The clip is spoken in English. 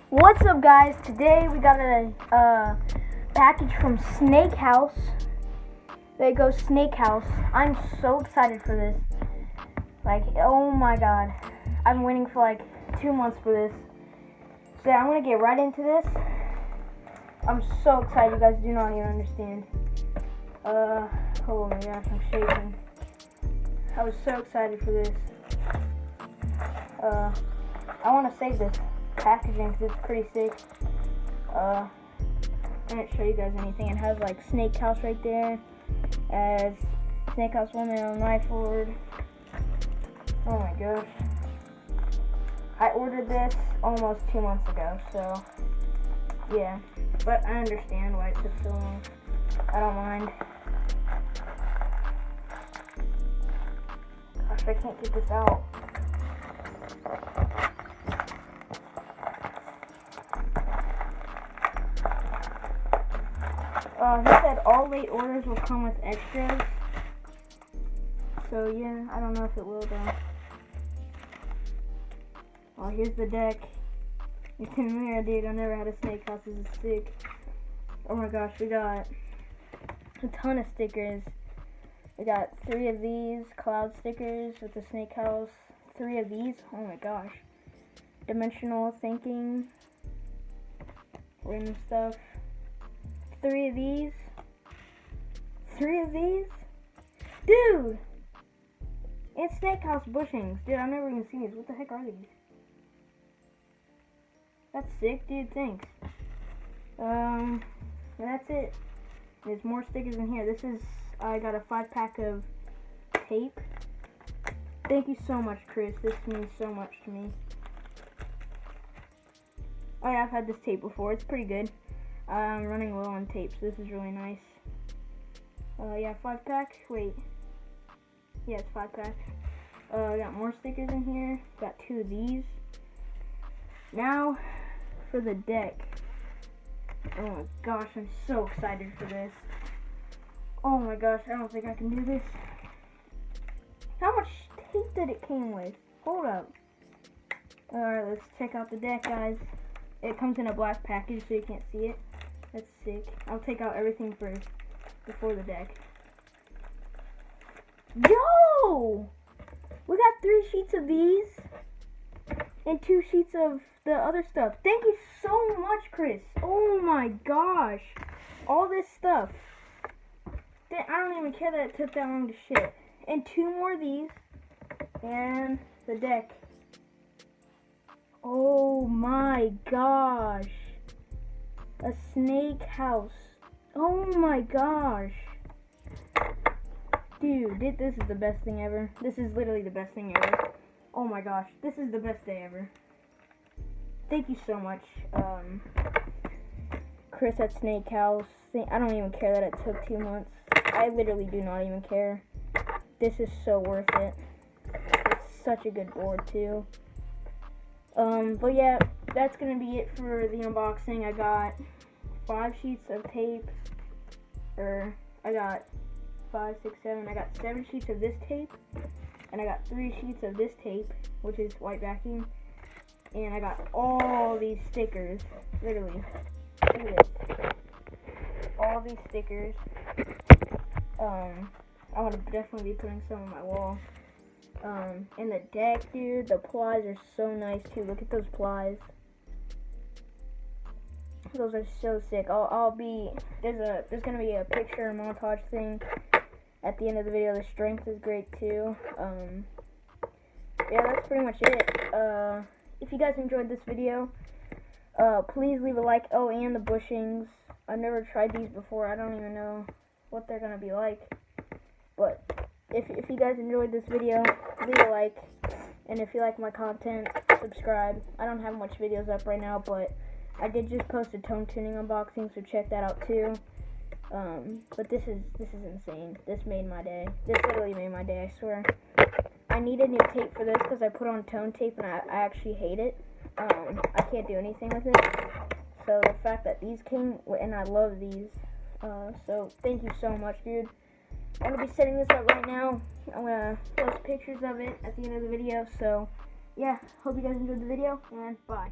What's up, guys? Today we got a package from Snakehouse. There goes Snakehouse. I'm so excited for this. Like, oh my god. I've been waiting for like 2 months for this. So yeah, I'm gonna get right into this. I'm so excited, you guys do not even understand. Oh my gosh, I'm shaking. I was so excited for this. I want to save this packaging because it's pretty sick. I didn't show you guys anything. It has like Snakehouse right there, as Snakehouse woman on knife board. Oh my gosh. I ordered this almost 2 months ago, so yeah. But I understand why it took so long. I don't mind. Gosh, I can't get this out. He said all late orders will come with extras. So yeah, I don't know if it will though. Oh, here's the deck. It's in there, dude. I never had a Snakehouse. This is sick. Oh my gosh, we got a ton of stickers. We got 3 of these cloud stickers with the Snakehouse. 3 of these. Oh my gosh. Dimensional thinking. Random stuff. 3 of these. 3 of these? Dude! And Snakehouse bushings. Dude, I've never even seen these. What the heck are these? That's sick, dude. Thanks. That's it. There's more stickers in here. I got a 5-pack of tape. Thank you so much, Chris. This means so much to me. Oh yeah, I've had this tape before. It's pretty good. I'm running low on tape, so this is really nice. Yeah, 5-pack. Wait. Yeah, it's 5-pack. I got more stickers in here. Got 2 of these. Now, for the deck. Oh my gosh, I'm so excited for this. Oh my gosh, I don't think I can do this. How much tape did it came with? Hold up. Alright, let's check out the deck, guys. It comes in a black package, so you can't see it. That's sick. I'll take out everything first, before the deck. Yo! We got 3 sheets of these, and 2 sheets of the other stuff. Thank you so much, Chris. Oh my gosh. All this stuff. I don't even care that it took that long to ship. And 2 more of these, and the deck. Oh my gosh. A Snakehouse. Oh my gosh. Dude, this is the best thing ever. This is literally the best thing ever. Oh my gosh, this is the best day ever. Thank you so much, Chris at Snakehouse. I don't even care that it took 2 months. I literally do not even care. This is so worth it. It's such a good board too. But yeah, that's gonna be it for the unboxing. I got 5 sheets of tape, I got 5, 6, 7. I got 7 sheets of this tape, and I got 3 sheets of this tape, which is white backing, and I got all these stickers. Literally, look at this. All these stickers. I want to definitely be putting some on my wall. And the deck, dude, the plies are so nice too. Look at those plies. Those are so sick. There's gonna be a picture montage thing at the end of the video. The strength is great too. Yeah, that's pretty much it. If you guys enjoyed this video, please leave a like. Oh, and the bushings. I've never tried these before. I don't even know what they're gonna be like. But if you guys enjoyed this video, leave a like. And if you like my content, subscribe. I don't have much videos up right now, but I did just post a tone tuning unboxing, so check that out too. But this is insane. This made my day. This literally made my day, I swear. I needed new tape for this because I put on tone tape and I actually hate it. I can't do anything with it. So the fact that these came, and I love these. So thank you so much, dude. I'm going to be setting this up right now. I'm going to post pictures of it at the end of the video, so yeah, hope you guys enjoyed the video, and bye.